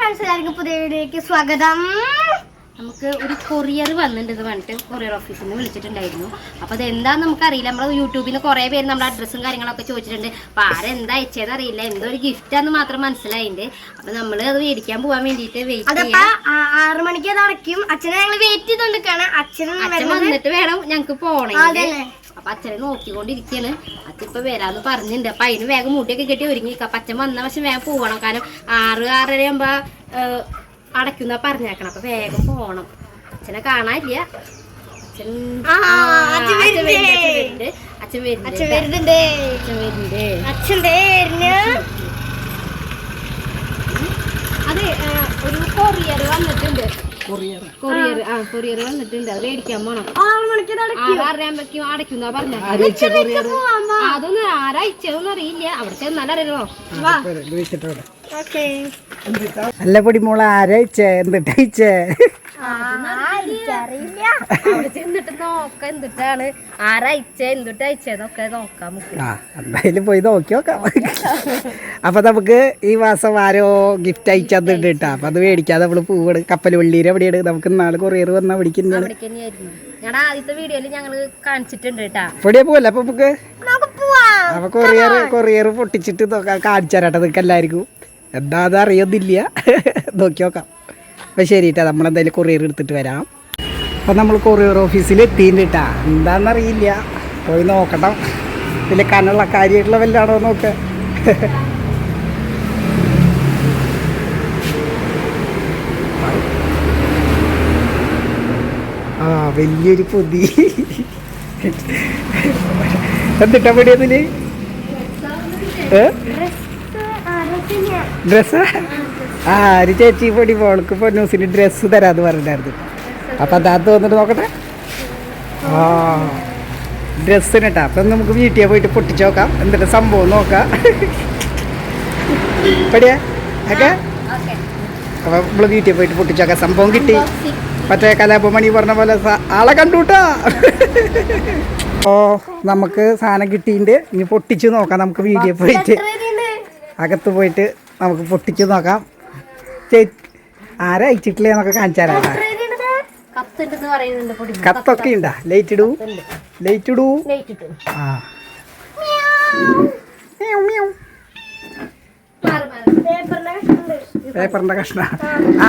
Friends, എല്ലാവർക്കും പുതിയ വീഡിയോയിലേക്ക് സ്വാഗതം. നമുക്ക് ഒരു കൊറിയർ വന്നിട്ടുണ്ട് പറഞ്ഞിട്ട് കൊറിയർ ഓഫീസിൽ നിന്ന് വിളിച്ചിട്ടുണ്ടായിരുന്നു. അപ്പോൾ അത് എന്താണെന്ന് നമുക്കറിയില്ല. നമ്മൾ യൂട്യൂബിൽ നിന്ന് കുറേ പേര് നമ്മുടെ അഡ്രസ്സും കാര്യങ്ങളൊക്കെ ചോദിച്ചിട്ടുണ്ട്. അപ്പോൾ ആരെന്താ അയച്ചതെന്ന് അറിയില്ല, എന്തോ ഒരു ഗിഫ്റ്റാന്ന് മാത്രം മനസ്സിലായിട്ടുണ്ട്. അപ്പോൾ നമ്മൾ അത് മേടിക്കാൻ പോകാൻ വേണ്ടിയിട്ട് വെയിറ്റ് ചെയ്യാം. 6 മണിക്ക് അത് അടയ്ക്കും. അച്ഛനെ ഞങ്ങൾ വെയിറ്റ് ചെയ്തോണ്ടിരിക്കുകയാണ്. അച്ഛൻ വന്നിട്ട് വേണം ഞങ്ങൾക്ക് പോകണമെങ്കിൽ. അപ്പൊ അച്ഛനെ നോക്കിക്കൊണ്ടിരിക്കുകയാണ്. അച്ഛൻ ഇപ്പൊ വരാന്ന് പറഞ്ഞിട്ടുണ്ട്. അപ്പൊ അതിന് വേഗം മുടിയൊക്കെ കെട്ടി ഒരുങ്ങിക്ക. അപ്പൊ അച്ഛൻ വന്ന പക്ഷെ വേഗം പോകണം. കാരണം 6-6:30 ആകുമ്പോ അടയ്ക്കുന്ന പറഞ്ഞേക്കണം. അപ്പൊ വേഗം പോണം. അച്ഛനെ കാണാനില്ല. അതെ, ഒരു കൊറിയർ വന്നിട്ടുണ്ട്. കൊറിയർ വന്നിട്ടുണ്ട്. അത് മേടിക്കാൻ പോണം. 6:30 അടയ്ക്കുന്ന പറഞ്ഞ. അതൊന്നും ആരയച്ചതൊന്നും അറിയില്ല. അവിടെ ചെന്നാലറിയണോ? അല്ല പൊടി മോളെ ആരയച്ചേ? എന്തിട്ടയച്ചേ? അവിടെ ചെന്നിട്ട് നോക്ക എന്തിട്ടാണ് ആരയച്ചേ എന്തിട്ടയച്ചതൊക്കെ നോക്കാം. എന്തായാലും പോയി നോക്കി നോക്കാം. അപ്പൊ നമുക്ക് ഈ മാസം ആരോ ഗിഫ്റ്റ് അയച്ചത് കേട്ടാ. അപ്പൊ അത് മേടിക്കാതെ നമ്മള് പൂവാണ്. കപ്പൽ വള്ളിയിൽ എവിടെയാണ്? നമുക്ക് നാളെ കൊറിയർ വന്നാ പിടിക്കുന്നതാണ്. ഞങ്ങളുടെ ആദ്യത്തെ വീഡിയോയില് ഞങ്ങള് കാണിച്ചിട്ടുണ്ട് കേട്ടാ. പൊടിയെ പോവല്ലേ അപ്പൊ നമുക്ക്? അപ്പൊ കൊറിയർ പൊട്ടിച്ചിട്ട് കാണിച്ചു തരാട്ടെ നിങ്ങൾക്ക് എല്ലാവർക്കും. എന്താന്ന് അറിയൊന്നില്ല, നോക്കി നോക്കാം. അപ്പം ശരി കേട്ടാ, നമ്മളെന്തായാലും കൊറിയർ എടുത്തിട്ട് വരാം. അപ്പം നമ്മൾ കൊറിയർ ഓഫീസിൽ എത്തിയിട്ടുണ്ട് കേട്ടാ. എന്താണെന്നറിയില്ല, പോയി നോക്കണം. ഇതിൽ കനുള്ള കാര്യമായിട്ടുള്ള വല്ലാണോ നോക്ക. ആ വലിയൊരു പൊതി. എന്നിട്ടാ പൊടി അതില് ഡ്രസ്സാ? ആ ഒരു ചേച്ചി പൊടി മോൾക്ക് പൊന്നൂസിന് ഡ്രസ്സ് തരാമെന്ന് പറഞ്ഞിട്ടായിരുന്നു. അപ്പം അതാത് വന്നിട്ട് നോക്കട്ടെ. ആ ഡ്രസ്സിന് കേട്ടോ. അപ്പം നമുക്ക് വീട്ടിൽ പോയിട്ട് പൊട്ടിച്ച് നോക്കാം, എന്നിട്ട് സംഭവം നോക്കാം. പടിയാ ഓക്കെ. അപ്പം നമ്മൾ വീട്ടിൽ പോയിട്ട് പൊട്ടിച്ച് നോക്കാം. സംഭവം കിട്ടി. മറ്റേ കലാപമണി പറഞ്ഞ പോലെ ആളെ കണ്ടുട്ടാ. ഓ നമുക്ക് സാധനം കിട്ടിയിട്ടുണ്ട്. ഇനി പൊട്ടിച്ച് നോക്കാം. നമുക്ക് വീട്ടിൽ പോയിട്ട് അകത്ത് പോയിട്ട് നമുക്ക് പൊട്ടിച്ച് നോക്കാം. ആരാ അയച്ചിട്ടില്ലേ എന്നൊക്കെ കാണിച്ചു തരാം. കത്തൊക്കെ ഉണ്ടാ? ലൈറ്റ് ഇടൂ. ആ പേപ്പറിന്റെ കഷ്ണ. ആ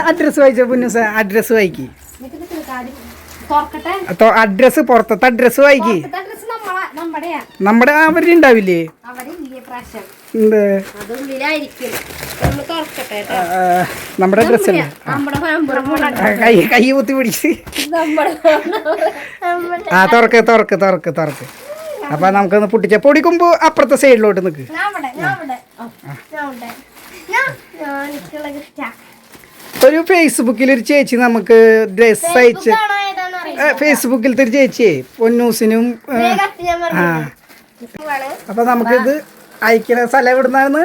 അഡ്രസ് വായിച്ചോ പുന്നൂസ? അഡ്രസ് വായിക്കി. അഡ്രസ് പുറത്തത്തെ അഡ്രസ് വായിക്കി. നമ്മുടെ അവരുണ്ടാവില്ലേ? നമ്മുടെ ഡ്രസ്സല്ലേ? കൈ കുത്തി പിടിച്ച്. ആ തുറക്ക്. അപ്പൊ നമുക്കൊന്ന് പൊട്ടിച്ച. പൊടിക്കുമ്പോ അപ്പുറത്തെ സൈഡിലോട്ട് നിക്ക്. ഒരു ഫേസ്ബുക്കിൽ ഒരു ചേച്ചി നമുക്ക് ഡ്രസ് അയച്ച്, ഫേസ്ബുക്കിലത്തെ ഒരു ചേച്ചിയെ പൊന്നൂസിനും. ആ അപ്പൊ നമുക്കിത് അയക്കുന്ന സ്ഥലം എവിടുന്നാണ്?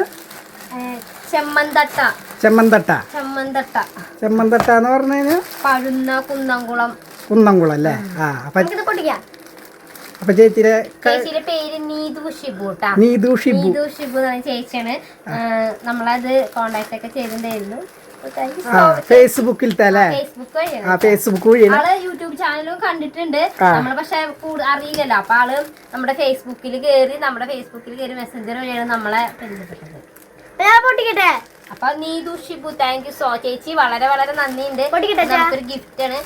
ചെമ്മന്തട്ട എന്ന് പറഞ്ഞു കുന്നംകുളം അല്ലേ? ആ അപ്പൊ ചേച്ചിയുടെ പേര് നീതു ഷിബു. ചേച്ചിയാണ്. നമ്മളത് കോണ്ടാക്ട് ഒക്കെ ചെയ്തിട്ടുണ്ടായിരുന്നു ഫേസ്ബുക്കിലത്തെ അല്ലേ? ഫേസ്ബുക്ക് വഴി യൂട്യൂബ് ചാനലും കണ്ടിട്ടുണ്ട് നമ്മള്. പക്ഷെ അറിയില്ലല്ലോ. അപ്പൊ ആള് നമ്മുടെ ഫേസ്ബുക്കിൽ കയറി മെസ്സഞ്ചർ വഴിയാണ് നമ്മളെ ബന്ധപ്പെട്ടത്. അപ്പൊ നീതു ഷിബു, താങ്ക് യു ചേച്ചി. വളരെ വളരെ നന്ദിയുണ്ട്. നമുക്കൊരു ഗിഫ്റ്റ് ആണ്.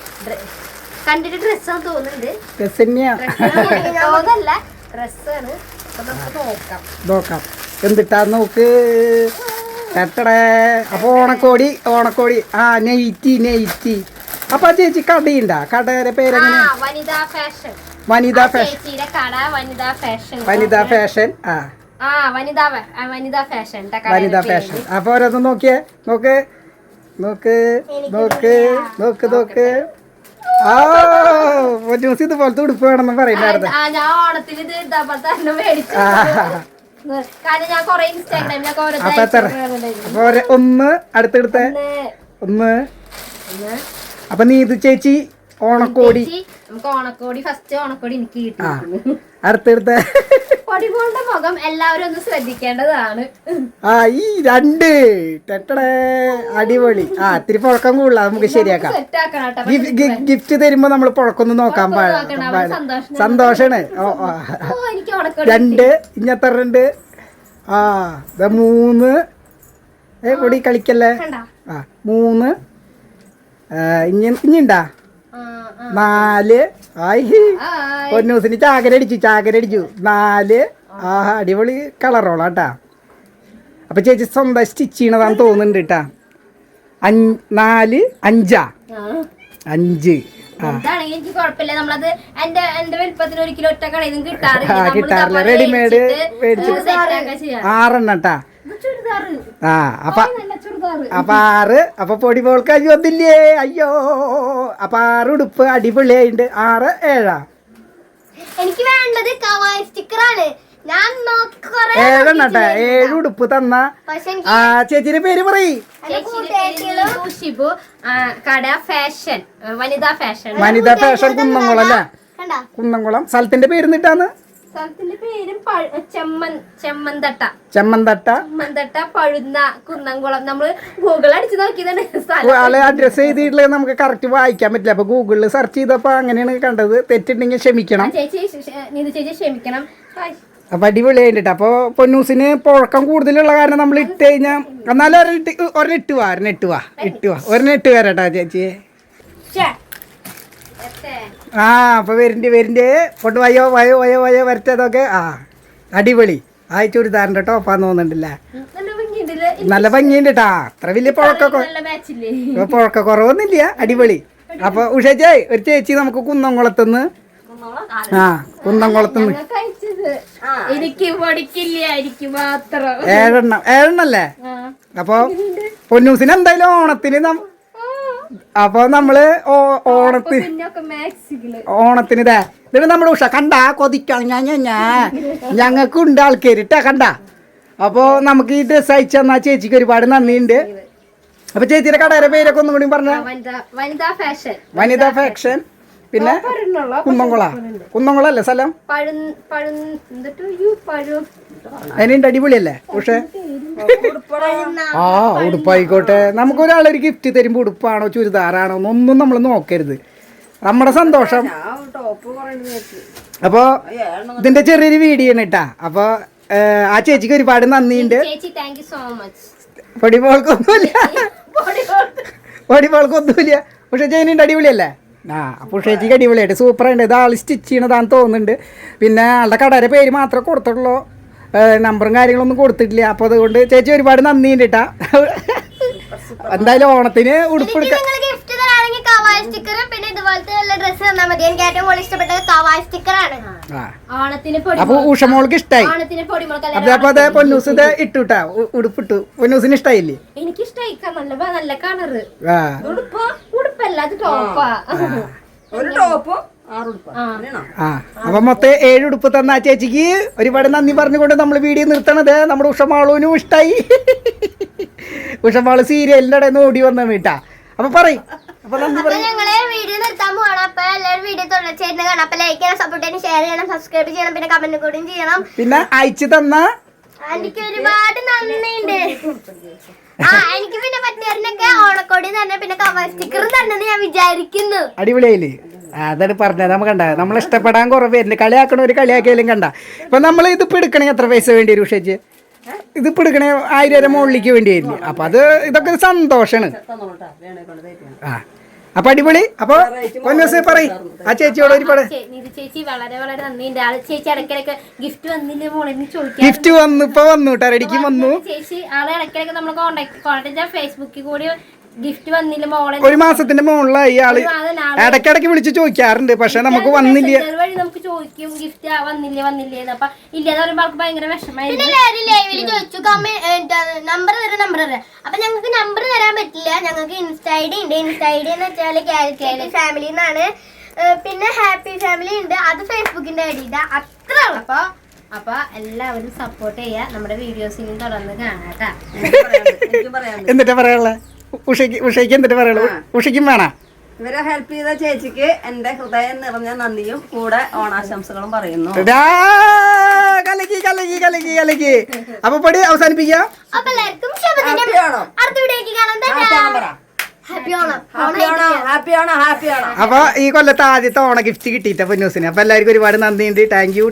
കണ്ടിട്ട് ഡ്രസ്സാന്ന് തോന്നുന്നുണ്ട്. തോന്നല്ല, ഡ്രസ്സാണ്. അപ്പൊ നമുക്ക് നോക്കാം എന്തിട്ടാ നോക്ക്. അപ്പൊ ഓണക്കോടി. ആ നെയ്റ്റി. അപ്പൊ ചേച്ചി കടയുണ്ടാ? കടയുടെ പേരെങ്ങനെ? വനിതാ ഫാഷൻ. വനിതാ ഫാഷൻ. അപ്പൊ ഓരോന്ന് നോക്കിയേ. നോക്ക്. ആ ന്യൂസ് ഇതുപോലത്തെ ഉടുപ്പ് വേണമെന്ന് പറയുന്നുണ്ടായിരുന്നു. അപ്പൊ എത്ര? ഒന്ന് അടുത്തെടുത്ത ഒന്ന്. അപ്പൊ നീതു ചേച്ചി ഓണക്കോടി. ഓണക്കോടി ഫസ്റ്റ് ഓണക്കോടി എനിക്ക് അടുത്തെടുത്ത പൊടിമോളുടെ മുഖം എല്ലാവരും ഒന്ന് ശ്രദ്ധിക്കേണ്ടതാണ്. ആ ഈ രണ്ട് ടെട്ടടേ അടിപൊളി. ഇത്തിരി പുഴക്കം കൂടുതല, നമുക്ക് ശരിയാക്കാം. ഗിഫ്റ്റ് തരുമ്പോ നമ്മൾ പുഴക്കൊന്നും നോക്കാൻ പാടില്ല. സന്തോഷാണ്. രണ്ട് ഇഞ്ഞത്തറുണ്ട്. മൂന്ന് പൊടി കളിക്കല്ലേ. 3 ഇഞ്ഞിണ്ടാ 4. പൊന്നൂസിന് ചാകരടിച്ചു 4. അടിപൊളി കളറോളാം കേട്ടാ. അപ്പൊ ചേച്ചി സ്വന്തം സ്റ്റിച്ച് ചെയ്യണതാന്ന് തോന്നുന്നുണ്ട് കേട്ടാ. 4 5 5. എനിക്ക് കുഴപ്പമില്ല. നമ്മളത് എന്റെ വലിപ്പത്തിന് ഒരിക്കലും ഒറ്റ കടയിൽ കിട്ടാറില്ല. റെഡിമെയ്ഡ് മേടിച്ചിട്ട് 6 കേട്ടാ. അപ്പൊ 6. അപ്പൊ പൊടി പോൾക്ക് അയ്യോ വന്നില്ലേ. അയ്യോ അപ്പൊ 6 ഉടുപ്പ് അടിപൊളിയായിട്ടുണ്ട്. 6 7. എനിക്ക് വേണ്ടത് കവായ് സ്റ്റിക്കറാണ്. ഞാൻ 7 ഉടുപ്പ് തന്ന ചേച്ചിയുടെ പേര് പറയ്. കട ഫാഷൻ വനിതാ ഫാഷൻ കുന്നംകുളം അല്ലേ? കുന്നംകുളം. സ്ഥലത്തിന്റെ പേര് എന്നിട്ടാണ്? സ്ഥലത്തിന്റെ പേരും ചെമ്മന്തട്ട പഴുന്ന കുന്നംകുളം. നമ്മള് ഗൂഗിൾ അടിച്ചു നോക്കിയതാണ്. അഡ്രസ് ചെയ്തിട്ടുള്ളത് നമുക്ക് കറക്റ്റ് വായിക്കാൻ പറ്റില്ല. അപ്പൊ ഗൂഗിളിൽ സെർച്ച് ചെയ്തപ്പോ അങ്ങനെയാണ് കണ്ടത്. തെറ്റുണ്ടെങ്കിൽ ക്ഷമിക്കണം ചേച്ചി ക്ഷമിക്കണം. അപ്പൊ അടിപൊളിയായിട്ട്. അപ്പൊ പൊന്നൂസിന് പുഴക്കം കൂടുതലുള്ള കാരണം നമ്മൾ ഇട്ട് കഴിഞ്ഞാൽ എന്നാലും ഒരെണ്ണം ഇട്ട് വരട്ടാ ചേച്ചി. അപ്പൊ വരണ്ടേ കൊണ്ട് വയോ വരട്ടതൊക്കെ. അടിപൊളി. ചുരിദാറിന്റെ ടോപ്പാന്ന് തോന്നുന്നുണ്ടല്ലേ. നല്ല ഭംഗിയുണ്ട് കേട്ടാ. അത്ര വലിയ പുഴക്ക കുറവൊന്നുമില്ല. അടിപൊളി. അപ്പൊ ഉഷേച്ചേ ഒരു ചേച്ചി നമുക്ക് കുന്നംകുളത്തുനിന്ന് കുന്നംകുളത്തുനിന്ന് 7 അല്ലേ. അപ്പൊ പൊന്നൂസിന് എന്തായാലും ഓണത്തിന് അപ്പൊ നമ്മള് ഓണത്തിന് ഇതിന് നമ്മുടെ ഉഷ കണ്ടാ കൊതിക്കണം. ഞങ്ങൾക്കുണ്ട് ആൾക്കാരിട്ടാ കണ്ടാ. അപ്പൊ നമുക്ക് ഈ ഡ്രസ് അയച്ചു തന്നാ ചേച്ചിക്ക് ഒരുപാട് നന്ദിയുണ്ട്. അപ്പൊ ചേച്ചിയുടെ കടയുടെ പേരൊക്കെ ഒന്നും കൂടി പറഞ്ഞ വനിതാ ഫാഷൻ. പിന്നെ കുന്നംകുളം അല്ലേ സ്ഥലം? അതിനുണ്ട്. അടിപൊളിയല്ലേ പക്ഷേ? ഉടുപ്പായിക്കോട്ടെ. നമുക്കൊരാളൊരു ഗിഫ്റ്റ് തരുമ്പോ ഉടുപ്പാണോ ചുരിദാറാണോ ഒന്നും നമ്മൾ നോക്കരുത്. നമ്മുടെ സന്തോഷം. അപ്പൊ ഇതിന്റെ ചെറിയൊരു വീഡിയോ ആണ് കേട്ടാ. അപ്പൊ ആ ചേച്ചിക്ക് ഒരുപാട് നന്ദിയുണ്ട്. പൊടിപോൾക്കൊന്നുമില്ല. പക്ഷെ ചേച്ചിന്റെ അടിപൊളിയല്ലേ? അപ്പോൾ ചേച്ചിക്ക് അടിപൊളിയായിട്ട് സൂപ്പറായിട്ട്. ഇത് ആൾ സ്റ്റിച്ച് ചെയ്യണതാന്ന് തോന്നുന്നുണ്ട്. പിന്നെ ആളുടെ കടയുടെ പേര് മാത്രമേ കൊടുത്തിട്ടുള്ളൂ. നമ്പറും കാര്യങ്ങളൊന്നും കൊടുത്തിട്ടില്ല. അപ്പോൾ അതുകൊണ്ട് ചേച്ചി ഒരുപാട് നന്ദിയുണ്ട് കേട്ടാ. എന്തായാലും ഓണത്തിന് ഉടുപ്പെടുക്കാം. അപ്പൊ ഉഷമോൾക്ക് ഇഷ്ടായി. അപ്പൊ അതെ പൊന്നൂസ് ഇത് ഇട്ടുട്ടാ. ഉടുപ്പിട്ടു. പൊന്നൂസിന് ഇഷ്ടായില്ലേ? എനിക്ക് ഇഷ്ടായി. നല്ല കളറ്. ഉടുപ്പല്ല, അത് ടോപ്പാ. അപ്പൊ മൊത്തം 7 ഉടുപ്പ് തന്ന ചേച്ചിക്ക് ഒരുപാട് നന്ദി പറഞ്ഞുകൊണ്ട് നമ്മൾ വീഡിയോ നിർത്തണത്. നമ്മുടെ ഉഷമാളുവിനും ഇഷ്ടായി. ഉഷമാള് സീരിയലിന്റെ ഇടയിൽ നിന്ന് ഓടി വന്ന വീട്ടാ. അപ്പൊ പറയും. അപ്പൊ ഞങ്ങള് വീഡിയോ നിർത്താൻ പോവാണ്. അപ്പൊ എല്ലാവരും വീഡിയോ തുടർച്ചയായിട്ട് കാണാം. അപ്പൊ ലൈക്ക് ചെയ്യണം, സപ്പോർട്ട് ചെയ്യണം, ഷെയർ ചെയ്യണം, സബ്സ്ക്രൈബ് ചെയ്യണം, പിന്നെ കമന്റ് കൂടിയും ചെയ്യണം. പിന്നെ അയച്ചു തന്ന എനിക്ക് ഒരുപാട് നന്ദിയുണ്ട്. എനിക്ക് പിന്നെ പറ്റുന്നവരിനൊക്കെ ഓണക്കോടി തന്നെ പിന്നെ കവർ സ്റ്റിക്കറും തന്നെ ഞാൻ വിചാരിക്കുന്നു. അടിപൊളിയായില്ലേ? അതാണ് പറഞ്ഞത്. നമുക്ക് കണ്ട നമ്മൾ ഇഷ്ടപ്പെടാൻ കുറവ് പേരുണ്ട്. കളിയാക്കണ ഒരു കളിയാക്കിയാലും കണ്ട. ഇപ്പൊ നമ്മൾ ഇതിപ്പോ എടുക്കണേ എത്ര പൈസ വേണ്ടി വരും ഉഷേച്ച്? ഇതിപ്പോ എടുക്കണേ 1000 മുകളിലേക്ക് വേണ്ടി വരില്ലേ? അപ്പൊ അത് ഇതൊക്കെ സന്തോഷാണ്. അപ്പൊ അടിപൊളി. അപ്പൊ പൊന്നൂസ് പറയും ആ ചേച്ചിയോട് ഒരുപാട്. ചേച്ചി വളരെ വളരെ നന്ദിയുണ്ട്. ചേച്ചി ഇടയ്ക്കിടയ്ക്ക് ഗിഫ്റ്റ് വന്നില്ലേ മോളെന്ന് ചോദിക്കാം. ഗിഫ്റ്റ് വന്നു കേട്ടോ. റെഡിക്ക് വന്നു. ചേച്ചി ആളെ ഇടയ്ക്കിടയ്ക്ക് നമ്മൾ കോൺടാക്ട് ഫേസ്ബുക്കിൽ കൂടി ഗിഫ്റ്റ് വന്നില്ല മോളെ. 1 മാസത്തിന്റെ മുകളിലായി ആള് ഇടയ്ക്കിടയ്ക്ക് വിളിച്ച് ചോദിക്കാറുണ്ട്. പക്ഷെ നമുക്ക് വന്നില്ല. നമുക്ക് ചോദിക്കും ഗിഫ്റ്റ് വന്നില്ലേ. അപ്പൊ ഇല്ലെന്ന് പറയുമ്പോ ആൾക്ക് ഭയങ്കര വിഷമായിരുന്നു. നമ്പർ അപ്പൊ ഞങ്ങൾക്ക് നമ്പർ തരാൻ പറ്റില്ല. ഞങ്ങൾക്ക് ഇൻസ്റ്റ ഐ ഡി ഉണ്ട്. ഇൻസ്റ്റ ഐ ഡി എന്ന് വെച്ചാൽ ഫാമിലി എന്നാണ്. പിന്നെ ഹാപ്പി ഫാമിലി ഉണ്ട്. അത് ഫേസ്ബുക്കിന്റെ ഐ ഡി ഇല്ല. അത്ര ഉള്ളപ്പോ അപ്പൊ എല്ലാവരും സപ്പോർട്ട് ചെയ്യാ. നമ്മുടെ വീഡിയോസിനും തുടർന്ന് കാണാട്ടാ. എന്നിട്ടാ പറയാനുള്ളത്? ഉഷയ്ക്ക് എന്നിട്ട് പറയുള്ളൂ. ഉഷയ്ക്കും വേണ ഇവരെ ഹെൽപ്പ് ചെയ്ത ചേച്ചിക്ക് എന്റെ ഹൃദയം നിറഞ്ഞ നന്ദിയും കൂടെ ഓണാശംസകളും പറയുന്നു. കലക്കി കലക്കി കലക്കി കലക്കി. അപ്പൊ പടി അവസാനിപ്പിക്കാം. അപ്പൊ ഈ കൊല്ലത്തെ ആദ്യത്തെ ഓണ ഗിഫ്റ്റ് കിട്ടിയിട്ട പൊന്നൂസിന്. അപ്പൊ എല്ലാവർക്കും ഒരുപാട് നന്ദിയുണ്ട്. Thank you.